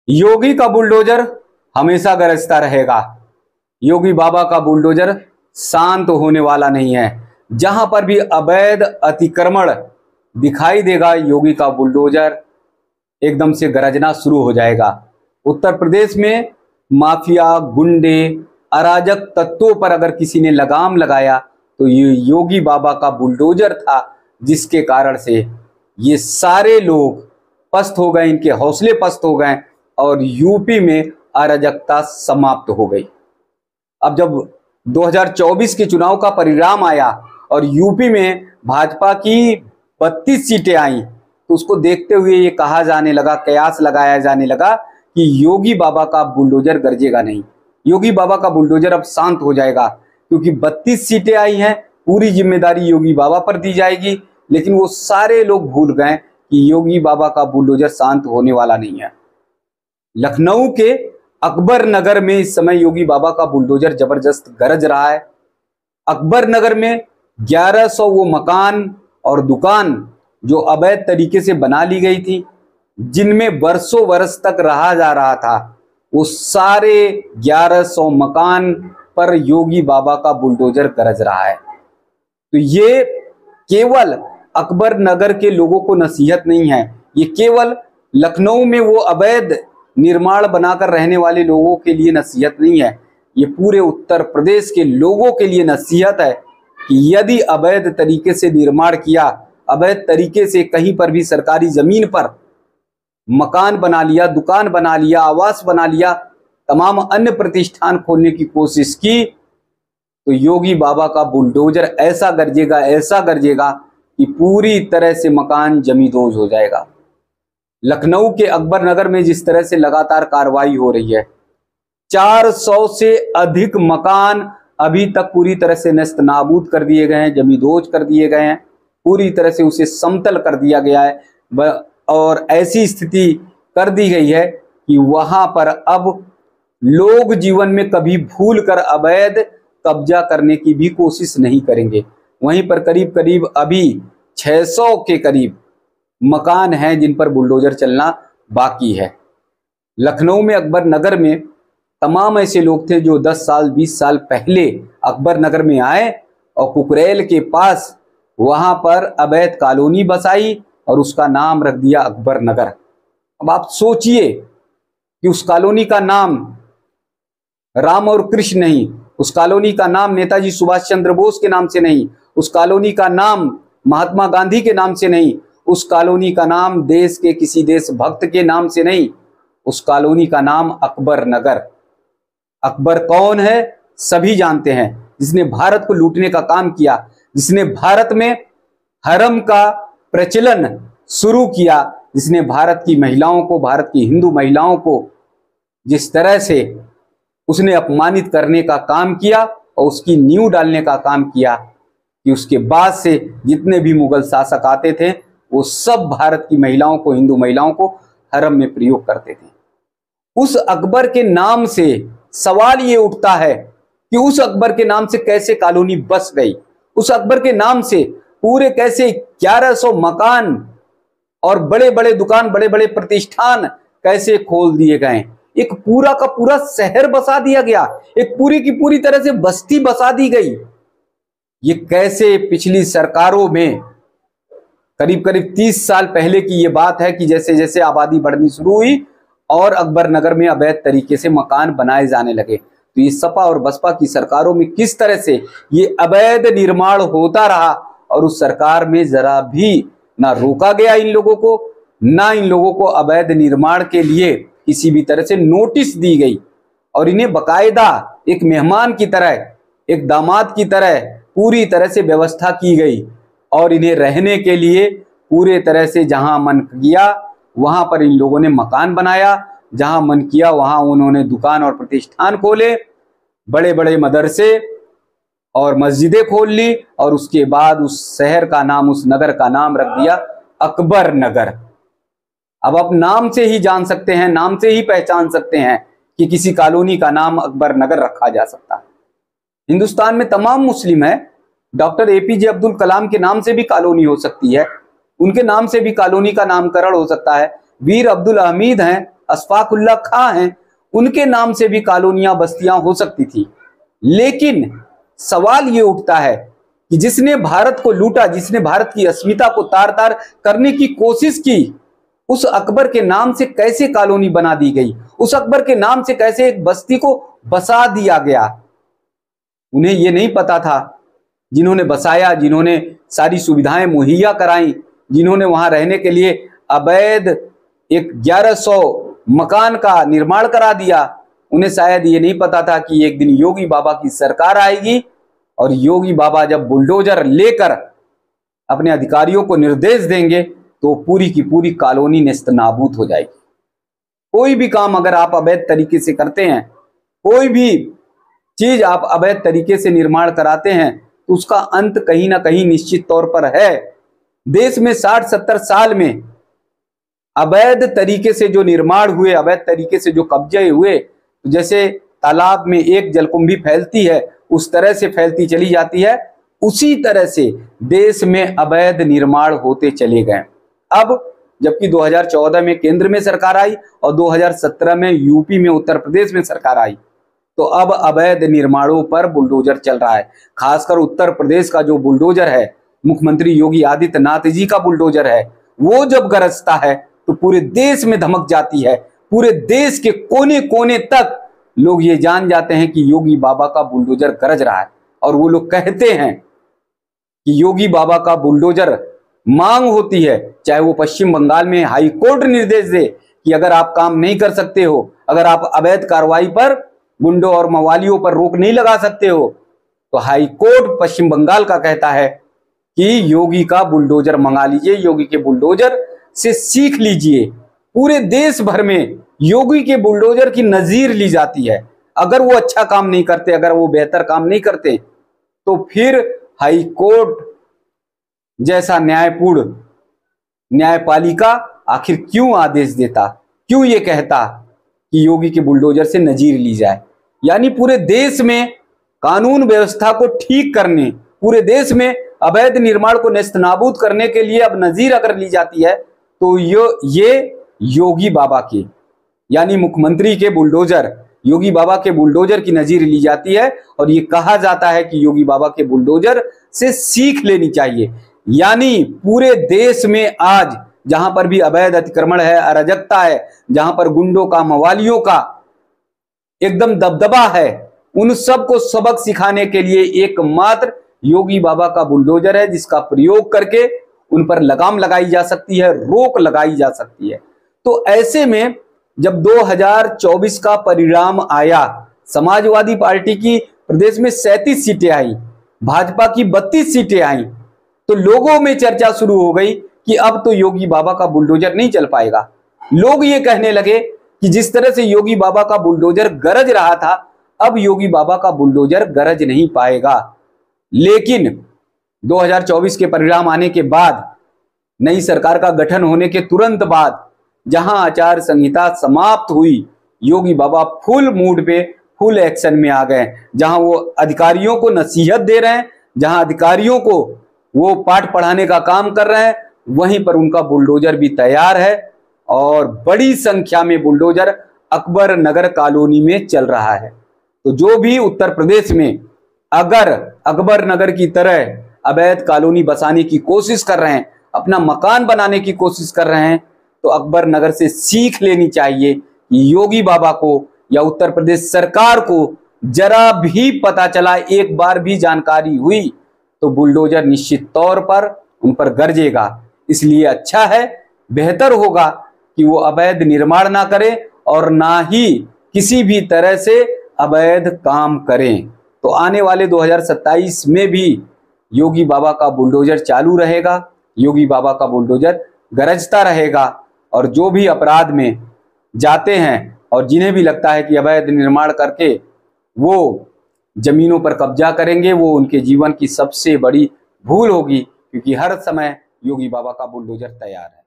योगी का बुलडोजर हमेशा गरजता रहेगा। योगी बाबा का बुलडोजर शांत होने वाला नहीं है। जहां पर भी अवैध अतिक्रमण दिखाई देगा, योगी का बुलडोजर एकदम से गरजना शुरू हो जाएगा। उत्तर प्रदेश में माफिया, गुंडे, अराजक तत्वों पर अगर किसी ने लगाम लगाया तो ये योगी बाबा का बुलडोजर था, जिसके कारण से ये सारे लोग पस्त हो गए, इनके हौसले पस्त हो गए और यूपी में अराजकता समाप्त हो गई। अब जब 2024 के चुनाव का परिणाम आया और यूपी में भाजपा की 32 सीटें आई, तो उसको देखते हुए ये कहा जाने लगा, कयास लगाया जाने लगा कि योगी बाबा का बुलडोजर गरजेगा नहीं, योगी बाबा का बुलडोजर अब शांत हो जाएगा, क्योंकि 32 सीटें आई हैं, पूरी जिम्मेदारी योगी बाबा पर दी जाएगी। लेकिन वो सारे लोग भूल गए कि योगी बाबा का बुलडोजर शांत होने वाला नहीं है। लखनऊ के अकबर नगर में इस समय योगी बाबा का बुलडोजर जबरदस्त गरज रहा है। अकबर नगर में 1100 वो मकान और दुकान जो अवैध तरीके से बना ली गई थी, जिनमें वर्षों वर्ष तक रहा जा रहा था, वो सारे 1100 मकान पर योगी बाबा का बुलडोजर गरज रहा है। तो ये केवल अकबर नगर के लोगों को नसीहत नहीं है, ये केवल लखनऊ में वो अवैध निर्माण बनाकर रहने वाले लोगों के लिए नसीहत नहीं है, ये पूरे उत्तर प्रदेश के लोगों के लिए नसीहत है कि यदि अवैध तरीके से निर्माण किया, अवैध तरीके से कहीं पर भी सरकारी जमीन पर मकान बना लिया, दुकान बना लिया, आवास बना लिया, तमाम अन्य प्रतिष्ठान खोलने की कोशिश की, तो योगी बाबा का बुलडोजर ऐसा गरजेगा कि पूरी तरह से मकान जमींदोज हो जाएगा। लखनऊ के अकबर नगर में जिस तरह से लगातार कार्रवाई हो रही है, 400 से अधिक मकान अभी तक पूरी तरह से नस्त नाबूद कर दिए गए हैं, जमींदोज कर दिए गए हैं, पूरी तरह से उसे समतल कर दिया गया है और ऐसी स्थिति कर दी गई है कि वहां पर अब लोग जीवन में कभी भूल कर अवैध कब्जा करने की भी कोशिश नहीं करेंगे। वहीं पर करीब करीब अभी 600 के करीब मकान हैं जिन पर बुलडोजर चलना बाकी है। लखनऊ में अकबर नगर में तमाम ऐसे लोग थे जो 10 साल 20 साल पहले अकबर नगर में आए और कुकरेल के पास वहां पर अवैध कॉलोनी बसाई और उसका नाम रख दिया अकबर नगर। अब आप सोचिए कि उस कॉलोनी का नाम राम और कृष्ण नहीं, उस कॉलोनी का नाम नेताजी सुभाष चंद्र बोस के नाम से नहीं, उस कॉलोनी का नाम महात्मा गांधी के नाम से नहीं, उस कॉलोनी का नाम देश के किसी देशभक्त के नाम से नहीं, उस कॉलोनी का नाम अकबर नगर। अकबर कौन है सभी जानते हैं, जिसने भारत को लूटने का काम किया, जिसने भारत में हरम का प्रचलन शुरू किया, जिसने भारत की महिलाओं को, भारत की हिंदू महिलाओं को जिस तरह से उसने अपमानित करने का काम किया और उसकी नींव डालने का काम किया कि उसके बाद से जितने भी मुगल शासक आते थे वो सब भारत की महिलाओं को, हिंदू महिलाओं को हरम में प्रयोग करते थे। उस अकबर के नाम से सवाल ये उठता है कि उस अकबर के नाम से कैसे कॉलोनी बस गई, उस अकबर के नाम से पूरे कैसे 1100 मकान और बड़े बड़े दुकान, बड़े बड़े प्रतिष्ठान कैसे खोल दिए गए, एक पूरा का पूरा शहर बसा दिया गया, एक पूरी की पूरी तरह से बस्ती बसा दी गई। ये कैसे पिछली सरकारों में करीब करीब 30 साल पहले की ये बात है कि जैसे जैसे आबादी बढ़नी शुरू हुई और अकबर नगर में अवैध तरीके से मकान बनाए जाने लगे, तो ये सपा और बसपा की सरकारों में किस तरह से ये अवैध निर्माण होता रहा और उस सरकार में जरा भी ना रोका गया इन लोगों को, ना इन लोगों को अवैध निर्माण के लिए किसी भी तरह से नोटिस दी गई और इन्हें बकायदा एक मेहमान की तरह, एक दामाद की तरह पूरी तरह से व्यवस्था की गई और इन्हें रहने के लिए पूरे तरह से जहां मन किया वहां पर इन लोगों ने मकान बनाया, जहां मन किया वहां उन्होंने दुकान और प्रतिष्ठान खोले, बड़े बड़े मदरसे और मस्जिदें खोल ली और उसके बाद उस शहर का नाम, उस नगर का नाम रख दिया अकबर नगर। अब आप नाम से ही जान सकते हैं, नाम से ही पहचान सकते हैं कि किसी कॉलोनी का नाम अकबर नगर रखा जा सकता है। हिंदुस्तान में तमाम मुस्लिम है, डॉक्टर APJ अब्दुल कलाम के नाम से भी कॉलोनी हो सकती है, उनके नाम से भी कॉलोनी का नामकरण हो सकता है। वीर अब्दुल हमीद हैं, अशफाकुल्ला खां हैं, उनके नाम से भी कॉलोनियां बस्तियां हो सकती थी। लेकिन सवाल ये उठता है कि जिसने भारत को लूटा, जिसने भारत की अस्मिता को तार तार करने की कोशिश की, उस अकबर के नाम से कैसे कॉलोनी बना दी गई, उस अकबर के नाम से कैसे एक बस्ती को बसा दिया गया। उन्हें यह नहीं पता था, जिन्होंने बसाया, जिन्होंने सारी सुविधाएं मुहैया कराई, जिन्होंने वहां रहने के लिए अवैध एक 1100 मकान का निर्माण करा दिया, उन्हें शायद ये नहीं पता था कि एक दिन योगी बाबा की सरकार आएगी और योगी बाबा जब बुलडोजर लेकर अपने अधिकारियों को निर्देश देंगे तो पूरी की पूरी कॉलोनी नेस्तनाबूद हो जाएगी। कोई भी काम अगर आप अवैध तरीके से करते हैं, कोई भी चीज आप अवैध तरीके से निर्माण कराते हैं, तो उसका अंत कहीं ना कहीं निश्चित तौर पर है। देश में 60-70 साल में अवैध तरीके से जो निर्माण हुए, अवैध तरीके से जो कब्जे हुए, तो जैसे तालाब में एक जलकुंभी फैलती है उस तरह से फैलती चली जाती है, उसी तरह से देश में अवैध निर्माण होते चले गए। अब जबकि 2014 में केंद्र में सरकार आई और 2017 में यूपी में, उत्तर प्रदेश में सरकार आई, तो अब अवैध निर्माणों पर बुलडोजर चल रहा है। खासकर उत्तर प्रदेश का जो बुलडोजर है, मुख्यमंत्री योगी आदित्यनाथ जी का बुलडोजर है, वो जब गरजता है तो पूरे देश में धमक जाती है। पूरे देश के कोने कोने तक लोग ये जान जाते हैं कि योगी बाबा का बुलडोजर गरज रहा है। और वो लोग कहते हैं कि योगी बाबा का बुलडोजर मांग होती है, चाहे वो पश्चिम बंगाल में हाई कोर्ट निर्देश दे कि अगर आप काम नहीं कर सकते हो, अगर आप अवैध कार्रवाई पर, गुंडों और मवालियों पर रोक नहीं लगा सकते हो, तो हाई कोर्ट पश्चिम बंगाल का कहता है कि योगी का बुलडोजर मंगा लीजिए, योगी के बुलडोजर से सीख लीजिए। पूरे देश भर में योगी के बुलडोजर की नजीर ली जाती है। अगर वो अच्छा काम नहीं करते, अगर वो बेहतर काम नहीं करते, तो फिर हाई कोर्ट जैसा न्यायपूर्ण न्यायपालिका आखिर क्यों आदेश देता, क्यों ये कहता कि योगी के बुलडोजर से नजीर ली जाए। यानी पूरे देश में कानून व्यवस्था को ठीक करने, पूरे देश में अवैध निर्माण को नेस्तनाबूद करने के लिए अब नजीर अगर ली जाती है, तो ये योगी बाबा के, यानी मुख्यमंत्री के बुलडोजर, योगी बाबा के बुलडोजर की नजीर ली जाती है। और ये कहा जाता है कि योगी बाबा के बुलडोजर से सीख लेनी चाहिए। यानी पूरे देश में आज जहां पर भी अवैध अतिक्रमण है, अराजकता है, जहां पर गुंडों का, मवालियों का एकदम दबदबा है, उन सबको सबक सिखाने के लिए एकमात्र योगी बाबा का बुलडोजर है, जिसका प्रयोग करके उन पर लगाम लगाई जा सकती है, रोक लगाई जा सकती है। तो ऐसे में जब 2024 का परिणाम आया, समाजवादी पार्टी की प्रदेश में 37 सीटें आई, भाजपा की 32 सीटें आई, तो लोगों में चर्चा शुरू हो गई कि अब तो योगी बाबा का बुलडोजर नहीं चल पाएगा। लोग ये कहने लगे कि जिस तरह से योगी बाबा का बुलडोजर गरज रहा था, अब योगी बाबा का बुलडोजर गरज नहीं पाएगा। लेकिन 2024 के परिणाम आने के बाद, नई सरकार का गठन होने के तुरंत बाद, जहां आचार संहिता समाप्त हुई, योगी बाबा फुल मूड पे, फुल एक्शन में आ गए। जहां वो अधिकारियों को नसीहत दे रहे हैं, जहां अधिकारियों को वो पाठ पढ़ाने का काम कर रहे हैं, वहीं पर उनका बुलडोजर भी तैयार है और बड़ी संख्या में बुलडोजर अकबर नगर कॉलोनी में चल रहा है। तो जो भी उत्तर प्रदेश में अगर अकबर नगर की तरह अवैध कॉलोनी बसाने की कोशिश कर रहे हैं, अपना मकान बनाने की कोशिश कर रहे हैं, तो अकबर नगर से सीख लेनी चाहिए कि योगी बाबा को या उत्तर प्रदेश सरकार को जरा भी पता चला, एक बार भी जानकारी हुई, तो बुलडोजर निश्चित तौर पर उन पर गरजेगा। इसलिए अच्छा है, बेहतर होगा कि वो अवैध निर्माण ना करें और ना ही किसी भी तरह से अवैध काम करें। तो आने वाले 2027 में भी योगी बाबा का बुलडोजर चालू रहेगा, योगी बाबा का बुलडोजर गरजता रहेगा। और जो भी अपराध में जाते हैं और जिन्हें भी लगता है कि अवैध निर्माण करके वो जमीनों पर कब्जा करेंगे, वो उनके जीवन की सबसे बड़ी भूल होगी, क्योंकि हर समय योगी बाबा का बुलडोजर तैयार है।